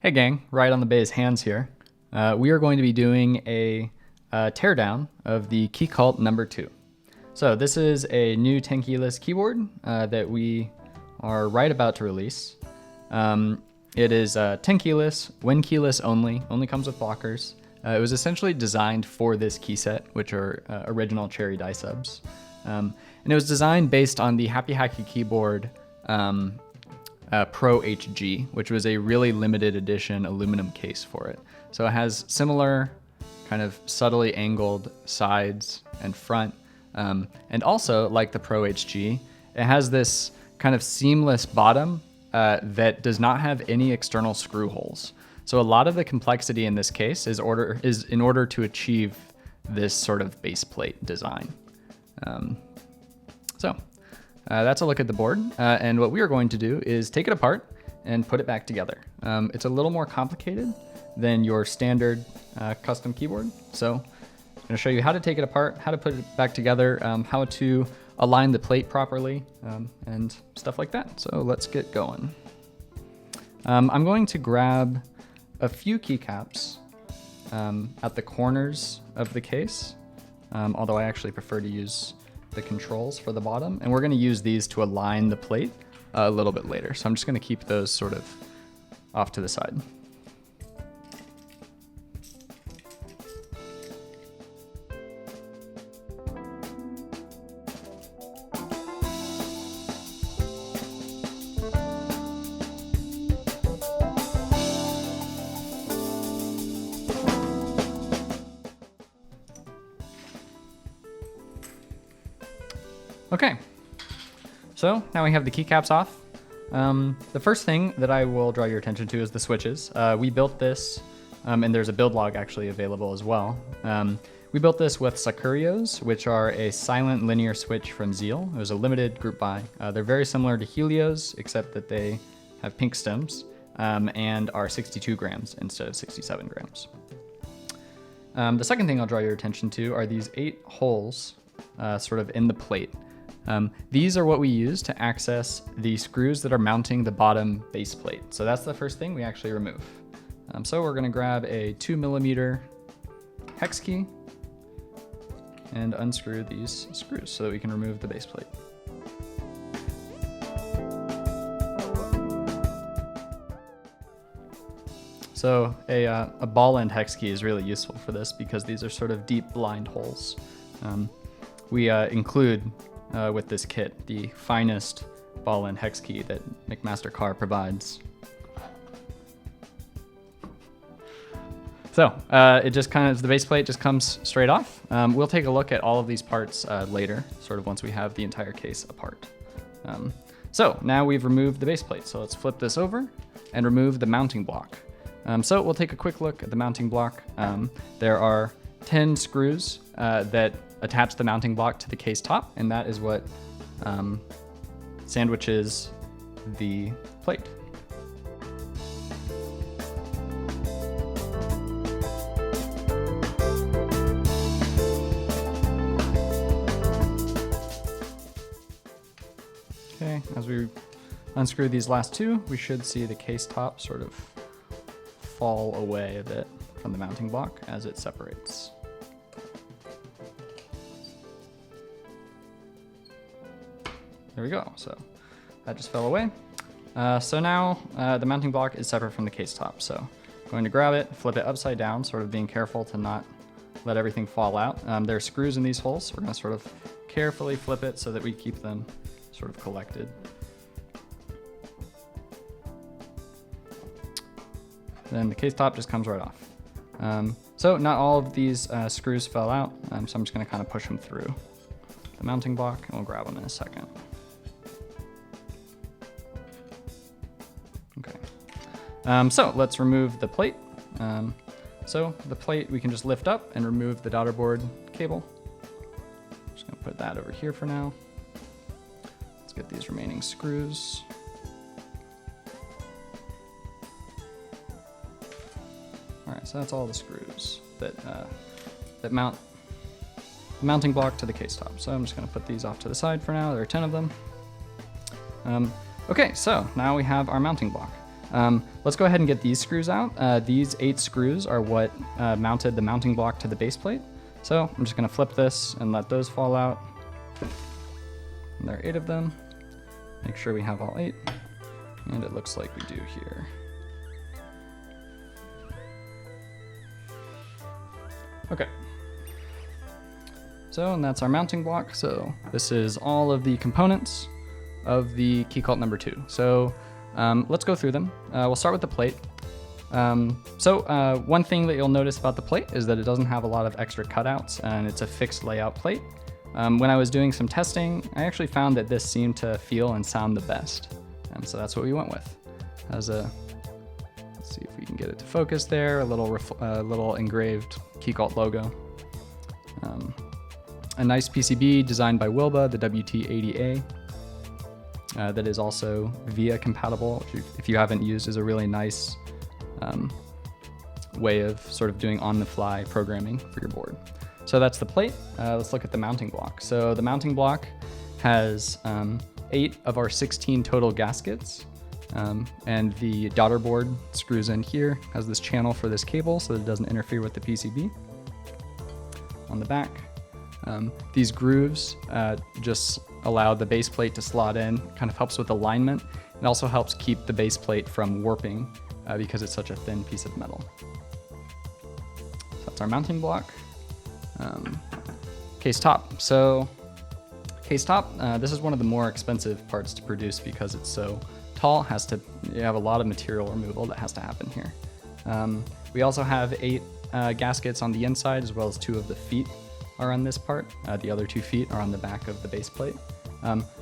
Hey gang, right on the Bay's hands here. We are going to be doing a teardown of the Keycult No. 2. So this is a new 10 keyless keyboard that we are right about to release. It is 10 keyless, when keyless only comes with blockers. It was essentially designed for this key set, which are original cherry die subs. And it was designed based on the Happy Hacky keyboard Pro HG, which was a really limited edition aluminum case for it. So it has similar kind of subtly angled sides and front. And also, like the Pro HG, it has this kind of seamless bottom that does not have any external screw holes. So a lot of the complexity in this case is in order to achieve this sort of base plate design. That's a look at the board, and what we are going to do is take it apart and put it back together. It's a little more complicated than your standard custom keyboard, so I'm going to show you how to take it apart, how to put it back together, how to align the plate properly, and stuff like that. So let's get going. I'm going to grab a few keycaps at the corners of the case, although I actually prefer to use the controls for the bottom, and we're going to use these to align the plate a little bit later. So I'm just going to keep those sort of off to the side. Okay, so now we have the keycaps off. The first thing that I will draw your attention to is the switches. We built this, and there's a build log actually available as well. We built this with Sakurios, which are a silent linear switch from Zeal. It was a limited group buy. They're very similar to Helios, except that they have pink stems and are 62 grams instead of 67 grams. The second thing I'll draw your attention to are these 8 holes sort of in the plate. These are what we use to access the screws that are mounting the bottom base plate. So that's the first thing we actually remove. So we're gonna grab a 2mm hex key and unscrew these screws so that we can remove the base plate. So a ball end hex key is really useful for this because these are sort of deep blind holes. We include with this kit the finest ball end hex key that McMaster Carr provides. So it just kind of, the base plate just comes straight off. We'll take a look at all of these parts later, sort of once we have the entire case apart. So now we've removed the base plate. So let's flip this over and remove the mounting block. So we'll take a quick look at the mounting block. There are 10 screws that attach the mounting block to the case top, and that is what sandwiches the plate. Okay, as we unscrew these last two, we should see the case top sort of fall away a bit from the mounting block as it separates. There we go, so that just fell away. So now the mounting block is separate from the case top. So I'm going to grab it, flip it upside down, sort of being careful to not let everything fall out. There are screws in these holes, so we're gonna sort of carefully flip it so that we keep them sort of collected. Then the case top just comes right off. So not all of these screws fell out, so I'm just gonna kind of push them through the mounting block, and we'll grab them in a second. Okay, so let's remove the plate. So the plate we can just lift up and remove the daughter board cable. Just gonna put that over here for now. Let's get these remaining screws. All right, so that's all the screws that mount the mounting block to the case top. So I'm just gonna put these off to the side for now. There are 10 of them. Okay, so now we have our mounting block. Let's go ahead and get these screws out. These 8 screws are what mounted the mounting block to the base plate. So I'm just gonna flip this and let those fall out. And there are 8 of them. Make sure we have all 8. And it looks like we do here. Okay. So, and that's our mounting block. So this is all of the components of the Keycult number 2. So let's go through them. We'll start with the plate. One thing that you'll notice about the plate is that it doesn't have a lot of extra cutouts, and it's a fixed layout plate. When I was doing some testing, I actually found that this seemed to feel and sound the best. So that's what we went with. As a, let's see if we can get it to focus there, a little engraved Keycult logo. A nice PCB designed by Wilba, the WT80A. That is also VIA compatible, which if you haven't used is a really nice way of sort of doing on-the-fly programming for your board. So that's the plate. Let's look at the mounting block. So the mounting block has 8 of our 16 total gaskets, and the daughter board screws in here, has this channel for this cable so that it doesn't interfere with the PCB. On the back, these grooves just allow the base plate to slot in, kind of helps with alignment. It also helps keep the base plate from warping because it's such a thin piece of metal. So that's our mounting block. Case top. So case top, this is one of the more expensive parts to produce because it's so tall. You have a lot of material removal that has to happen here. We also have 8 gaskets on the inside, as well as 2 of the feet are on this part. The other 2 feet are on the back of the base plate.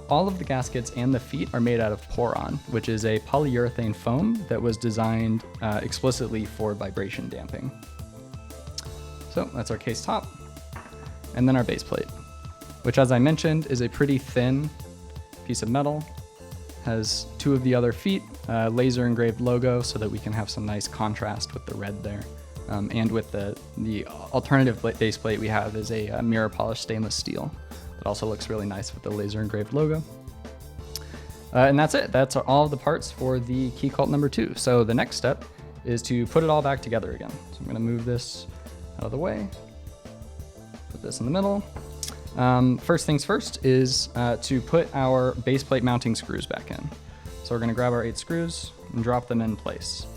All of the gaskets and the feet are made out of Poron, which is a polyurethane foam that was designed explicitly for vibration damping. So that's our case top. And then our base plate, which, as I mentioned, is a pretty thin piece of metal. Has 2 of the other feet, laser engraved logo so that we can have some nice contrast with the red there. And with the alternative base plate we have is a mirror polished stainless steel that also looks really nice with the laser engraved logo. And that's it. That's all of the parts for the Keycult number 2. So the next step is to put it all back together again. So I'm gonna move this out of the way, put this in the middle. First things first is to put our base plate mounting screws back in. So we're gonna grab our 8 screws and drop them in place.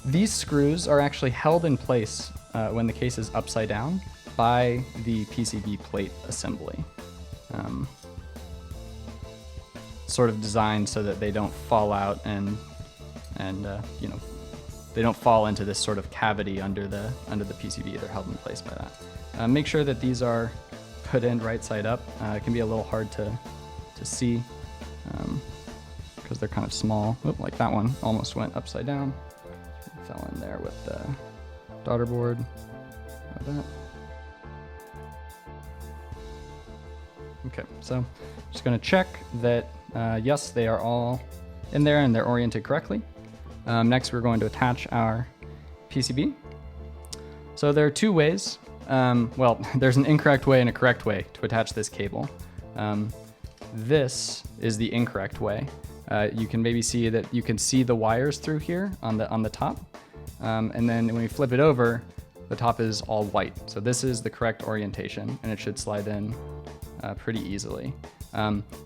These screws are actually held in place when the case is upside down by the PCB plate assembly. Sort of designed so that they don't fall out and they don't fall into this sort of cavity under the PCB. They're held in place by that. Make sure that these are put in right side up. It can be a little hard to see because they're kind of small. Oh, like that one almost went upside down. Fell in there with the daughter board. Like that. Okay, so just going to check that yes, they are all in there and they're oriented correctly. Next, we're going to attach our PCB. So there are 2 ways. Well, there's an incorrect way and a correct way to attach this cable. This is the incorrect way. You can maybe see that you can see the wires through here on the top. And then when we flip it over, the top is all white. So this is the correct orientation and it should slide in pretty easily.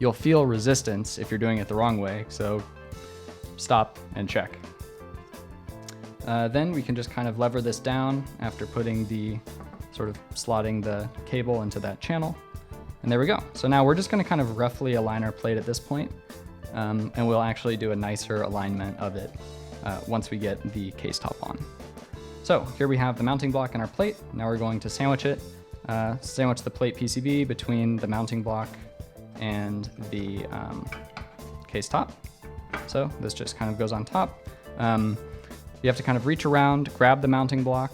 You'll feel resistance if you're doing it the wrong way, so stop and check. Then we can just kind of lever this down after putting slotting the cable into that channel. And there we go. So now we're just gonna kind of roughly align our plate at this point, and we'll actually do a nicer alignment of it once we get the case top on. So here we have the mounting block and our plate. Now we're going to sandwich it, sandwich the plate PCB between the mounting block and the case top. So this just kind of goes on top. You have to kind of reach around, grab the mounting block,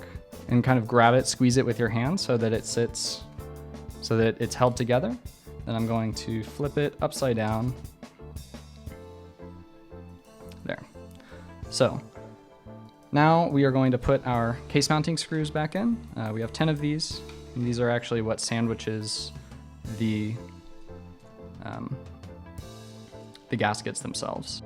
and kind of grab it, squeeze it with your hand so that it sits, so that it's held together. Then I'm going to flip it upside down. There. So now we are going to put our case mounting screws back in. We have 10 of these, and these are actually what sandwiches the gaskets themselves.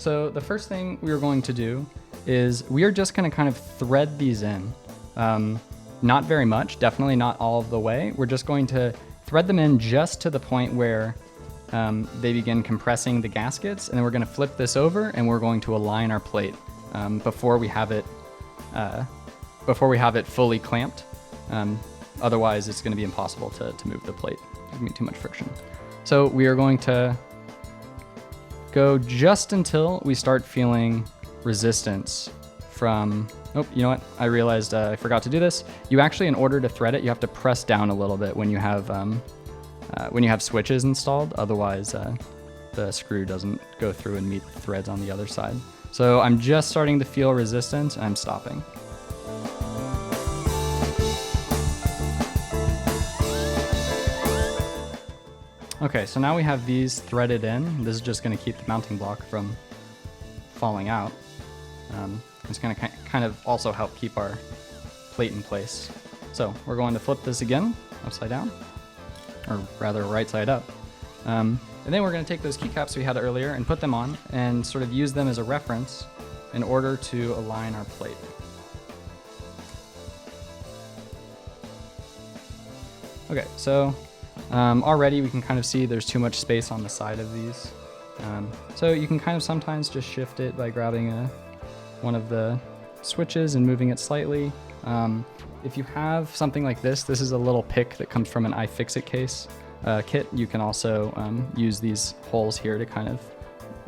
so the first thing we are going to do is we are just going to kind of thread these in. Not very much, definitely not all of the way. We're just going to thread them in just to the point where they begin compressing the gaskets, and then we're going to flip this over and we're going to align our plate before we have it fully clamped. Otherwise, it's going to be impossible to move the plate. There's going to be too much friction. So we are going to go just until we start feeling resistance from, oh, you know what? I realized I forgot to do this. You actually, in order to thread it, you have to press down a little bit when you have switches installed. Otherwise, the screw doesn't go through and meet the threads on the other side. So I'm just starting to feel resistance and I'm stopping. Okay, so now we have these threaded in. This is just going to keep the mounting block from falling out. It's going to kind of also help keep our plate in place. So we're going to flip this again, upside down, or rather right side up. And then we're going to take those keycaps we had earlier and put them on and sort of use them as a reference in order to align our plate. Okay, so already we can kind of see there's too much space on the side of these. So you can kind of sometimes just shift it by grabbing one of the switches and moving it slightly. If you have something like this is a little pick that comes from an iFixit case kit. You can also use these holes here to kind of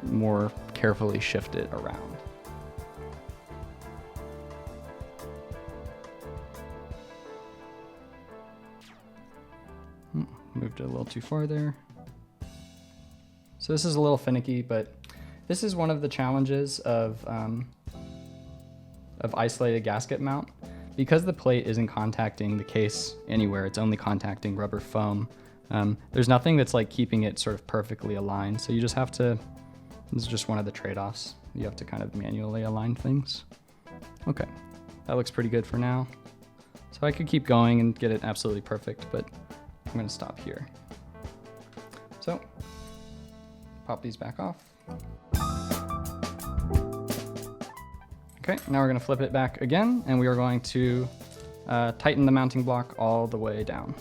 more carefully shift it around. Moved it a little too far there. So this is a little finicky, but this is one of the challenges of isolated gasket mount. Because the plate isn't contacting the case anywhere, it's only contacting rubber foam. There's nothing that's like keeping it sort of perfectly aligned. So you just have to, this is just one of the trade-offs. You have to kind of manually align things. Okay, that looks pretty good for now. So I could keep going and get it absolutely perfect, but I'm gonna stop here. So, pop these back off. Okay, now we're gonna flip it back again, and we are going to tighten the mounting block all the way down.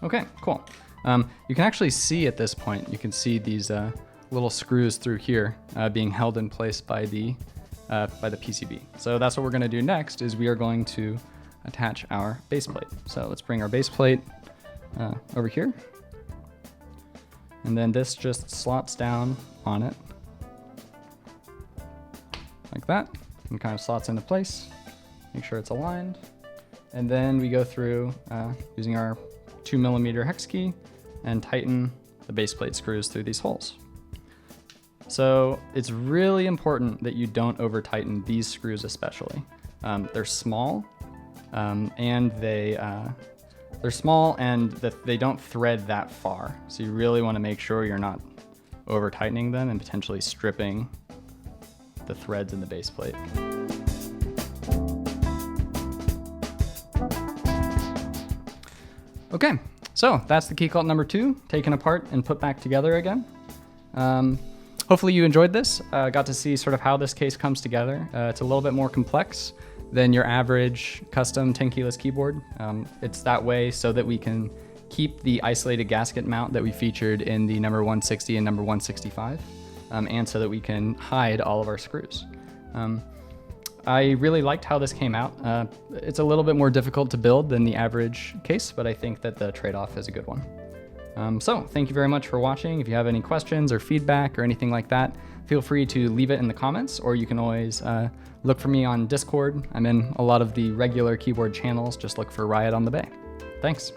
Okay, cool. You can actually see at this point, you can see these little screws through here being held in place by the PCB. So that's what we're gonna do next, is we are going to attach our base plate. So let's bring our base plate over here. And then this just slots down on it like that, and kind of slots into place. Make sure it's aligned. And then we go through using our 2mm hex key and tighten the base plate screws through these holes. So it's really important that you don't over tighten these screws especially. They're small and they're small and they don't thread that far. So you really want to make sure you're not over tightening them and potentially stripping the threads in the base plate. Okay, so that's the Keycult number 2, taken apart and put back together again. Hopefully you enjoyed this, got to see sort of how this case comes together. It's a little bit more complex than your average custom 10 keyless keyboard. It's that way so that we can keep the isolated gasket mount that we featured in the number 160 and number 165, and so that we can hide all of our screws. I really liked how this came out. It's a little bit more difficult to build than the average case, but I think that the trade-off is a good one. So thank you very much for watching. If you have any questions or feedback or anything like that, feel free to leave it in the comments, or you can always look for me on Discord. I'm in a lot of the regular keyboard channels. Just look for Riot on the Bay. Thanks.